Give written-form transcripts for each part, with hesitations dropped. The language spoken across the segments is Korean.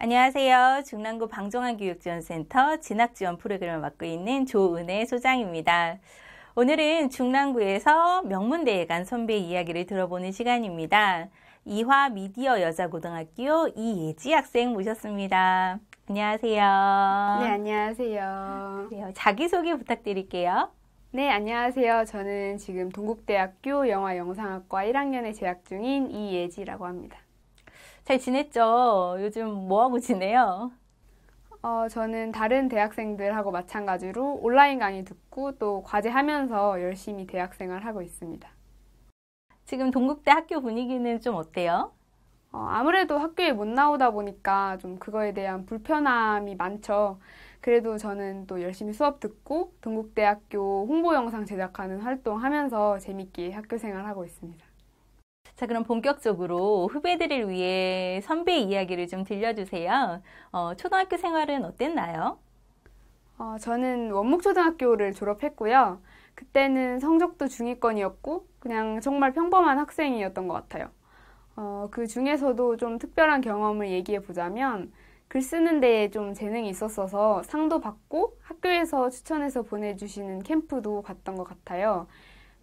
안녕하세요. 중랑구 방종환교육지원센터 진학지원 프로그램을 맡고 있는 조은혜 소장입니다. 오늘은 중랑구에서 명문대에 간 선배 이야기를 들어보는 시간입니다. 이화 미디어 여자고등학교 이예지 학생 모셨습니다. 안녕하세요. 네, 안녕하세요. 자기소개 부탁드릴게요. 네, 안녕하세요. 저는 지금 동국대학교 영화영상학과 1학년에 재학 중인 이예지라고 합니다. 잘 지냈죠? 요즘 뭐하고 지내요? 저는 다른 대학생들하고 마찬가지로 온라인 강의 듣고 또 과제하면서 열심히 대학생활 하고 있습니다. 지금 동국대 학교 분위기는 좀 어때요? 아무래도 학교에 못 나오다 보니까 좀 그거에 대한 불편함이 많죠. 그래도 저는 또 열심히 수업 듣고 동국대학교 홍보 영상 제작하는 활동 하면서 재밌게 학교 생활하고 있습니다. 자, 그럼 본격적으로 후배들을 위해 선배 이야기를 좀 들려주세요. 초등학교 생활은 어땠나요? 저는 원목초등학교를 졸업했고요. 그때는 성적도 중위권이었고 그냥 정말 평범한 학생이었던 것 같아요. 그 중에서도 좀 특별한 경험을 얘기해 보자면 글 쓰는 데에 좀 재능이 있었어서 상도 받고 학교에서 추천해서 보내주시는 캠프도 갔던 것 같아요.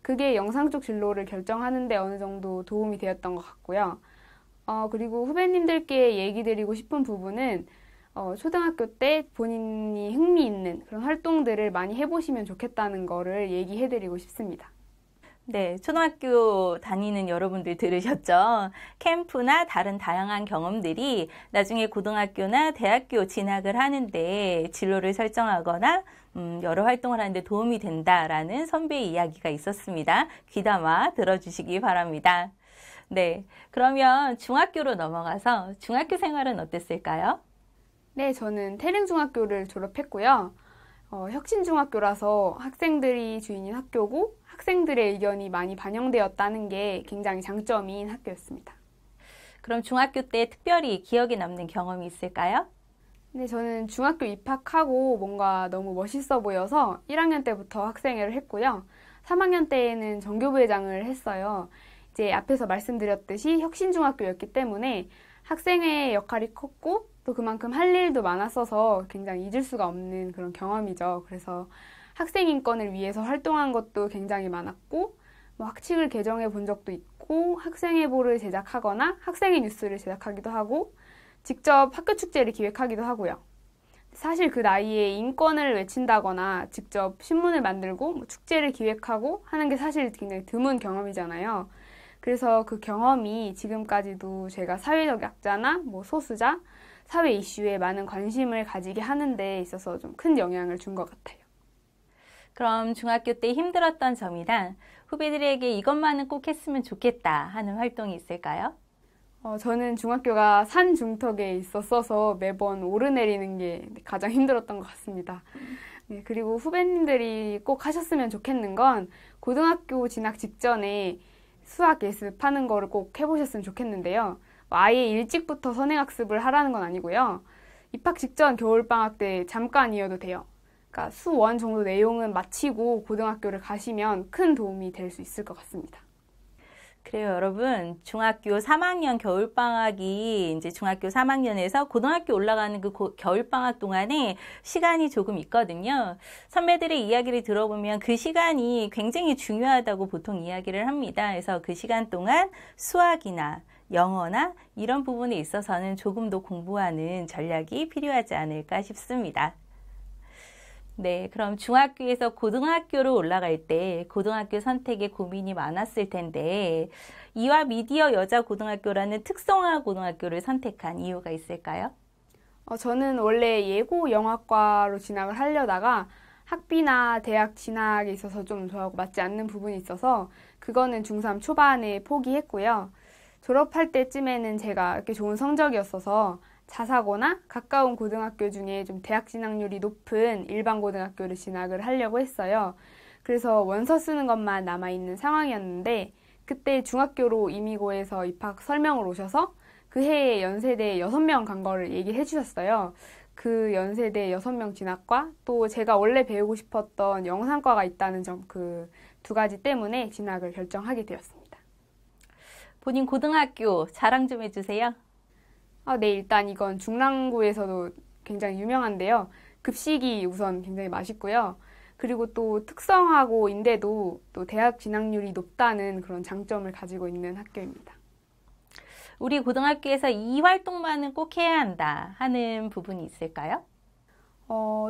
그게 영상 쪽 진로를 결정하는 데 어느 정도 도움이 되었던 것 같고요. 그리고 후배님들께 얘기 드리고 싶은 부분은 초등학교 때 본인이 흥미있는 그런 활동들을 많이 해보시면 좋겠다는 거를 얘기해 드리고 싶습니다. 네, 초등학교 다니는 여러분들 들으셨죠? 캠프나 다른 다양한 경험들이 나중에 고등학교나 대학교 진학을 하는데 진로를 설정하거나 여러 활동을 하는데 도움이 된다라는 선배의 이야기가 있었습니다. 귀담아 들어주시기 바랍니다. 네, 그러면 중학교로 넘어가서 중학교 생활은 어땠을까요? 네, 저는 태릉중학교를 졸업했고요. 혁신중학교라서 학생들이 주인인 학교고 학생들의 의견이 많이 반영되었다는 게 굉장히 장점인 학교였습니다. 그럼 중학교 때 특별히 기억에 남는 경험이 있을까요? 네, 저는 중학교 입학하고 뭔가 너무 멋있어 보여서 1학년 때부터 학생회를 했고요. 3학년 때에는 정교부회장을 했어요. 이제 앞에서 말씀드렸듯이 혁신중학교였기 때문에 학생회의 역할이 컸고 또 그만큼 할 일도 많았어서 굉장히 잊을 수가 없는 그런 경험이죠. 그래서 학생 인권을 위해서 활동한 것도 굉장히 많았고 학칙을 개정해 본 적도 있고 학생회보를 제작하거나 학생회 뉴스를 제작하기도 하고 직접 학교 축제를 기획하기도 하고요. 사실 그 나이에 인권을 외친다거나 직접 신문을 만들고 축제를 기획하고 하는 게 사실 굉장히 드문 경험이잖아요. 그래서 그 경험이 지금까지도 제가 사회적 약자나 소수자, 사회 이슈에 많은 관심을 가지게 하는 데 있어서 좀 큰 영향을 준 것 같아요. 그럼 중학교 때 힘들었던 점이나 후배들에게 이것만은 꼭 했으면 좋겠다 하는 활동이 있을까요? 저는 중학교가 산 중턱에 있었어서 매번 오르내리는 게 가장 힘들었던 것 같습니다. 네, 그리고 후배님들이 꼭 하셨으면 좋겠는 건 고등학교 진학 직전에 수학 예습하는 거를 꼭 해보셨으면 좋겠는데요. 아예 일찍부터 선행학습을 하라는 건 아니고요. 입학 직전 겨울방학 때 잠깐이어도 돼요. 그러니까 수1 정도 내용은 마치고 고등학교를 가시면 큰 도움이 될 수 있을 것 같습니다. 그래요, 여러분. 중학교 3학년 겨울방학이 이제 중학교 3학년에서 고등학교 올라가는 그 겨울방학 동안에 시간이 조금 있거든요. 선배들의 이야기를 들어보면 그 시간이 굉장히 중요하다고 보통 이야기를 합니다. 그래서 그 시간 동안 수학이나 영어나 이런 부분에 있어서는 조금 더 공부하는 전략이 필요하지 않을까 싶습니다. 네, 그럼 중학교에서 고등학교로 올라갈 때 고등학교 선택에 고민이 많았을 텐데 이화 미디어 여자고등학교라는 특성화 고등학교를 선택한 이유가 있을까요? 저는 원래 예고 영화과로 진학을 하려다가 학비나 대학 진학에 있어서 좀 저하고 맞지 않는 부분이 있어서 그거는 중3 초반에 포기했고요. 졸업할 때쯤에는 제가 이렇게 좋은 성적이었어서 자사고나 가까운 고등학교 중에 좀 대학 진학률이 높은 일반 고등학교를 진학을 하려고 했어요. 그래서 원서 쓰는 것만 남아있는 상황이었는데 그때 중학교로 이미고에서 입학 설명을 오셔서 그 해에 연세대 6명 간 거를 얘기해 주셨어요. 그 연세대 6명 진학과 또 제가 원래 배우고 싶었던 영상과가 있다는 점, 그 두 가지 때문에 진학을 결정하게 되었습니다. 본인 고등학교 자랑 좀 해주세요. 네, 일단 이건 중랑구에서도 굉장히 유명한데요. 급식이 우선 굉장히 맛있고요. 그리고 또 특성화고인데도 또 대학 진학률이 높다는 그런 장점을 가지고 있는 학교입니다. 우리 고등학교에서 이 활동만은 꼭 해야 한다 하는 부분이 있을까요?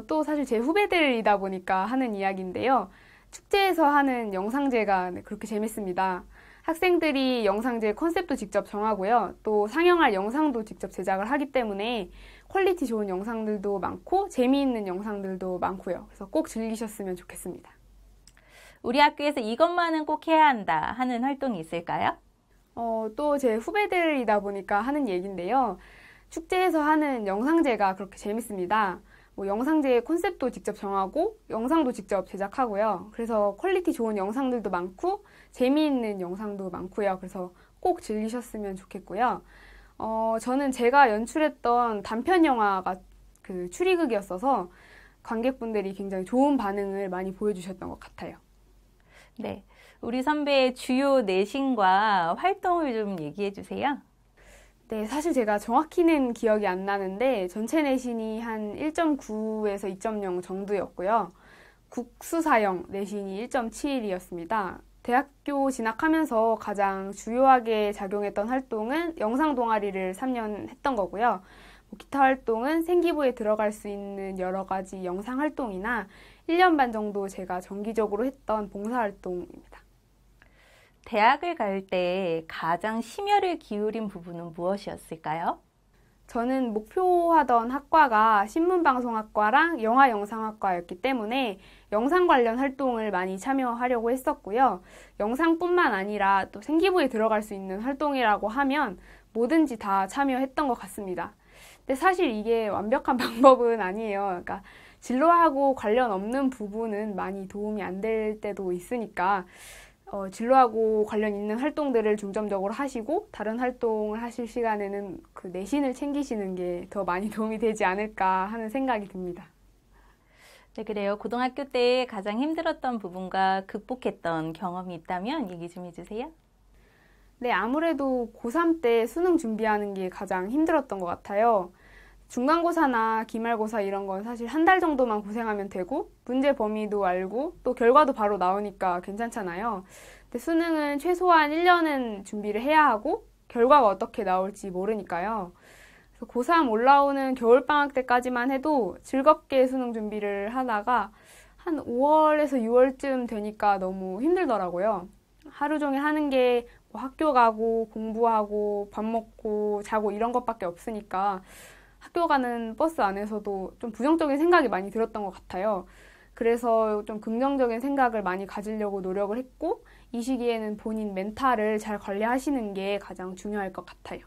또 사실 제 후배들이다 보니까 하는 이야기인데요. 축제에서 하는 영상제가 그렇게 재밌습니다. 학생들이 영상제 컨셉도 직접 정하고요. 또 상영할 영상도 직접 제작을 하기 때문에 퀄리티 좋은 영상들도 많고 재미있는 영상들도 많고요. 그래서 꼭 즐기셨으면 좋겠습니다. 우리 학교에서 이것만은 꼭 해야 한다 하는 활동이 있을까요? 또 제 후배들이다 보니까 하는 얘기인데요. 축제에서 하는 영상제가 그렇게 재밌습니다. 영상제의 컨셉도 직접 정하고 영상도 직접 제작하고요. 그래서 퀄리티 좋은 영상들도 많고 재미있는 영상도 많고요. 그래서 꼭 즐기셨으면 좋겠고요. 저는 제가 연출했던 단편 영화가 그 추리극이었어서 관객분들이 굉장히 좋은 반응을 많이 보여주셨던 것 같아요. 네, 우리 선배의 주요 내신과 활동을 좀 얘기해 주세요. 네, 사실 제가 정확히는 기억이 안 나는데 전체 내신이 한 1.9에서 2.0 정도였고요. 국수사형 내신이 1.7이었습니다. 대학교 진학하면서 가장 주요하게 작용했던 활동은 영상 동아리를 3년 했던 거고요. 기타 활동은 생기부에 들어갈 수 있는 여러 가지 영상 활동이나 1년 반 정도 제가 정기적으로 했던 봉사활동입니다. 대학을 갈 때 가장 심혈을 기울인 부분은 무엇이었을까요? 저는 목표하던 학과가 신문방송학과랑 영화영상학과였기 때문에 영상 관련 활동을 많이 참여하려고 했었고요. 영상뿐만 아니라 또 생기부에 들어갈 수 있는 활동이라고 하면 뭐든지 다 참여했던 것 같습니다. 근데 사실 이게 완벽한 방법은 아니에요. 그러니까 진로하고 관련 없는 부분은 많이 도움이 안 될 때도 있으니까 진로하고 관련 있는 활동들을 중점적으로 하시고 다른 활동을 하실 시간에는 그 내신을 챙기시는 게 더 많이 도움이 되지 않을까 하는 생각이 듭니다. 네, 그래요. 고등학교 때 가장 힘들었던 부분과 극복했던 경험이 있다면 얘기 좀 해주세요. 네, 아무래도 고3 때 수능 준비하는 게 가장 힘들었던 것 같아요. 중간고사나 기말고사 이런 건 사실 한 달 정도만 고생하면 되고 문제 범위도 알고 또 결과도 바로 나오니까 괜찮잖아요. 근데 수능은 최소한 1년은 준비를 해야 하고 결과가 어떻게 나올지 모르니까요. 그래서 고3 올라오는 겨울방학 때까지만 해도 즐겁게 수능 준비를 하다가 한 5월에서 6월쯤 되니까 너무 힘들더라고요. 하루 종일 하는 게 학교 가고 공부하고 밥 먹고 자고 이런 것밖에 없으니까 학교 가는 버스 안에서도 좀 부정적인 생각이 많이 들었던 것 같아요. 그래서 좀 긍정적인 생각을 많이 가지려고 노력을 했고 이 시기에는 본인 멘탈을 잘 관리하시는 게 가장 중요할 것 같아요.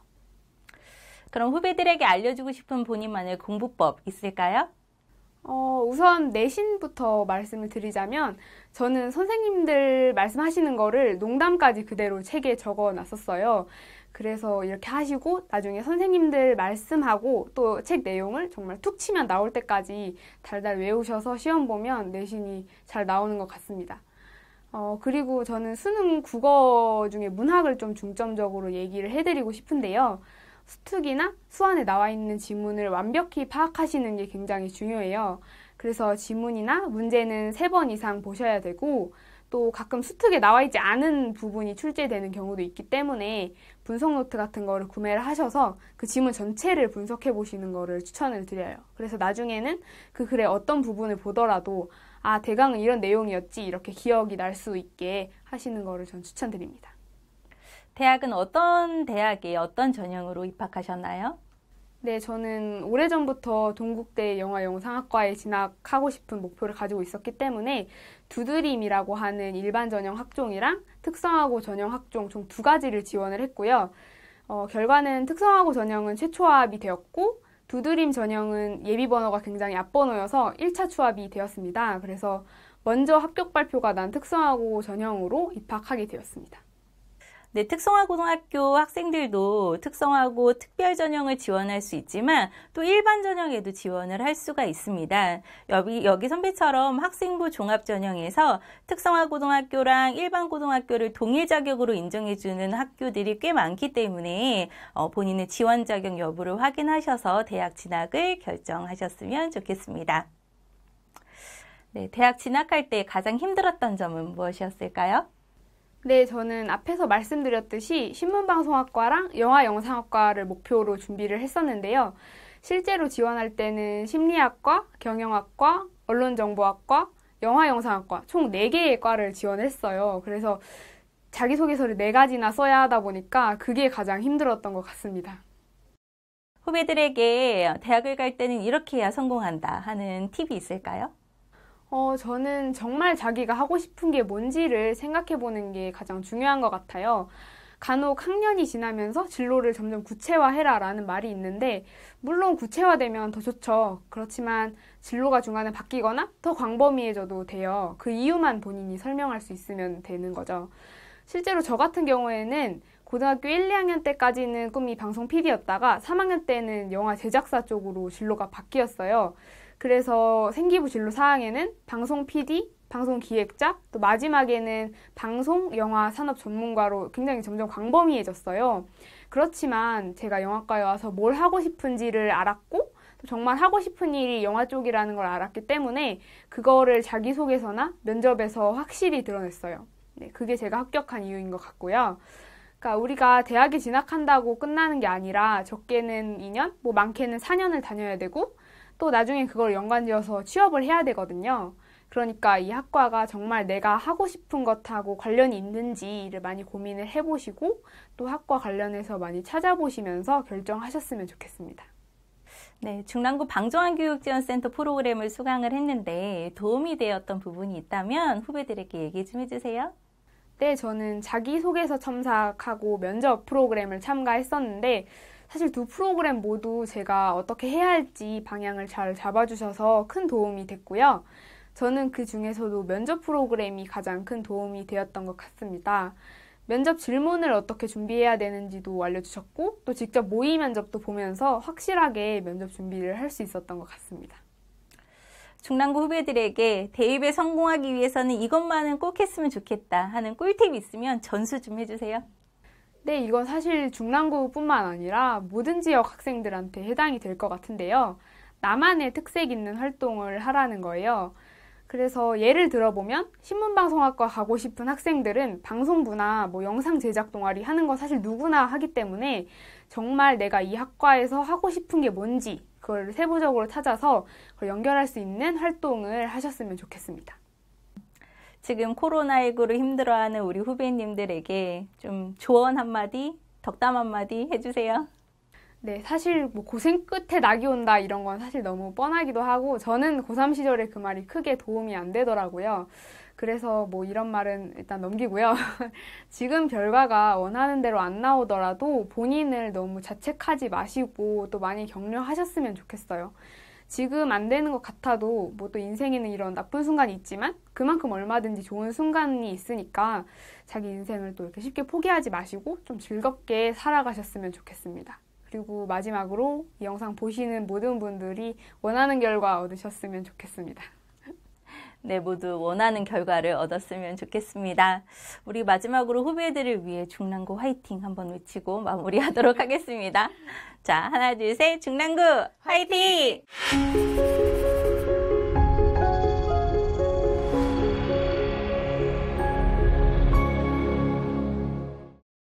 그럼 후배들에게 알려주고 싶은 본인만의 공부법 있을까요? 우선 내신부터 말씀을 드리자면 저는 선생님들 말씀하시는 거를 농담까지 그대로 책에 적어 놨었어요. 그래서 이렇게 하시고 나중에 선생님들 말씀하고 또 책 내용을 정말 툭 치면 나올 때까지 달달 외우셔서 시험 보면 내신이 잘 나오는 것 같습니다. 그리고 저는 수능 국어 중에 문학을 좀 중점적으로 얘기를 해드리고 싶은데요. 수특이나 수안에 나와 있는 지문을 완벽히 파악하시는 게 굉장히 중요해요. 그래서 지문이나 문제는 3번 이상 보셔야 되고 또 가끔 수특에 나와 있지 않은 부분이 출제되는 경우도 있기 때문에 분석 노트 같은 거를 구매를 하셔서 그 지문 전체를 분석해 보시는 거를 추천을 드려요. 그래서 나중에는 그 글의 어떤 부분을 보더라도 대강은 이런 내용이었지 이렇게 기억이 날 수 있게 하시는 거를 전 추천드립니다. 대학은 어떤 대학에 어떤 전형으로 입학하셨나요? 네, 저는 오래전부터 동국대 영화영상학과에 진학하고 싶은 목표를 가지고 있었기 때문에 두드림이라고 하는 일반 전형 학종이랑 특성화고 전형 학종 총 2가지를 지원을 했고요. 결과는 특성화고 전형은 최초합이 되었고 두드림 전형은 예비번호가 굉장히 앞번호여서 1차 추합이 되었습니다. 그래서 먼저 합격 발표가 난 특성화고 전형으로 입학하게 되었습니다. 네, 특성화 고등학교 학생들도 특성화고 특별 전형을 지원할 수 있지만 또 일반 전형에도 지원을 할 수가 있습니다. 여기 선배처럼 학생부 종합 전형에서 특성화 고등학교랑 일반 고등학교를 동일 자격으로 인정해주는 학교들이 꽤 많기 때문에 본인의 지원 자격 여부를 확인하셔서 대학 진학을 결정하셨으면 좋겠습니다. 네, 대학 진학할 때 가장 힘들었던 점은 무엇이었을까요? 네, 저는 앞에서 말씀드렸듯이 신문방송학과랑 영화영상학과를 목표로 준비를 했었는데요. 실제로 지원할 때는 심리학과, 경영학과, 언론정보학과, 영화영상학과 총 4개의 과를 지원했어요. 그래서 자기소개서를 4가지나 써야 하다 보니까 그게 가장 힘들었던 것 같습니다. 후배들에게 대학을 갈 때는 이렇게 해야 성공한다 하는 팁이 있을까요? 저는 정말 자기가 하고 싶은 게 뭔지를 생각해 보는 게 가장 중요한 것 같아요. 간혹 학년이 지나면서 진로를 점점 구체화해라 라는 말이 있는데, 물론 구체화되면 더 좋죠. 그렇지만 진로가 중간에 바뀌거나 더 광범위해져도 돼요. 그 이유만 본인이 설명할 수 있으면 되는 거죠. 실제로 저 같은 경우에는 고등학교 1, 2학년 때까지는 꿈이 방송 PD였다가 3학년 때는 영화 제작사 쪽으로 진로가 바뀌었어요. 그래서 생기부 진로 4항에는 방송 PD, 방송 기획자, 또 마지막에는 방송, 영화, 산업 전문가로 굉장히 점점 광범위해졌어요. 그렇지만 제가 영화과에 와서 뭘 하고 싶은지를 알았고, 또 정말 하고 싶은 일이 영화 쪽이라는 걸 알았기 때문에 그거를 자기소개서나 면접에서 확실히 드러냈어요. 네, 그게 제가 합격한 이유인 것 같고요. 그러니까 우리가 대학에 진학한다고 끝나는 게 아니라 적게는 2년, 뭐 많게는 4년을 다녀야 되고, 또 나중에 그걸 연관지어서 취업을 해야 되거든요. 그러니까 이 학과가 정말 내가 하고 싶은 것하고 관련이 있는지를 많이 고민을 해보시고 또 학과 관련해서 많이 찾아보시면서 결정하셨으면 좋겠습니다. 네, 중랑구 방종환교육지원센터 프로그램을 수강을 했는데 도움이 되었던 부분이 있다면 후배들에게 얘기 좀 해주세요. 네, 저는 자기소개서 첨삭하고 면접 프로그램을 참가했었는데 사실 두 프로그램 모두 제가 어떻게 해야 할지 방향을 잘 잡아주셔서 큰 도움이 됐고요. 저는 그 중에서도 면접 프로그램이 가장 큰 도움이 되었던 것 같습니다. 면접 질문을 어떻게 준비해야 되는지도 알려주셨고 또 직접 모의 면접도 보면서 확실하게 면접 준비를 할 수 있었던 것 같습니다. 중랑구 후배들에게 대입에 성공하기 위해서는 이것만은 꼭 했으면 좋겠다 하는 꿀팁 있으면 전수 좀 해주세요. 네, 이건 사실 중랑구뿐만 아니라 모든 지역 학생들한테 해당이 될 것 같은데요. 나만의 특색 있는 활동을 하라는 거예요. 그래서 예를 들어보면 신문방송학과 가고 싶은 학생들은 방송부나 뭐 영상 제작 동아리 하는 거 사실 누구나 하기 때문에 정말 내가 이 학과에서 하고 싶은 게 뭔지 그걸 세부적으로 찾아서 그걸 연결할 수 있는 활동을 하셨으면 좋겠습니다. 지금 코로나19로 힘들어하는 우리 후배님들에게 좀 조언 한마디, 덕담 한마디 해주세요. 네, 사실 뭐 고생 끝에 낙이 온다 이런 건 사실 너무 뻔하기도 하고 저는 고3 시절에 그 말이 크게 도움이 안 되더라고요. 그래서 뭐 이런 말은 일단 넘기고요. 지금 결과가 원하는 대로 안 나오더라도 본인을 너무 자책하지 마시고 또 많이 격려하셨으면 좋겠어요. 지금 안 되는 것 같아도 뭐 또 인생에는 이런 나쁜 순간이 있지만 그만큼 얼마든지 좋은 순간이 있으니까 자기 인생을 또 이렇게 쉽게 포기하지 마시고 좀 즐겁게 살아가셨으면 좋겠습니다. 그리고 마지막으로 이 영상 보시는 모든 분들이 원하는 결과 얻으셨으면 좋겠습니다. 네, 모두 원하는 결과를 얻었으면 좋겠습니다. 우리 마지막으로 후배들을 위해 중랑구 화이팅 한번 외치고 마무리하도록 하겠습니다. 자, 하나, 둘, 셋, 중랑구 화이팅!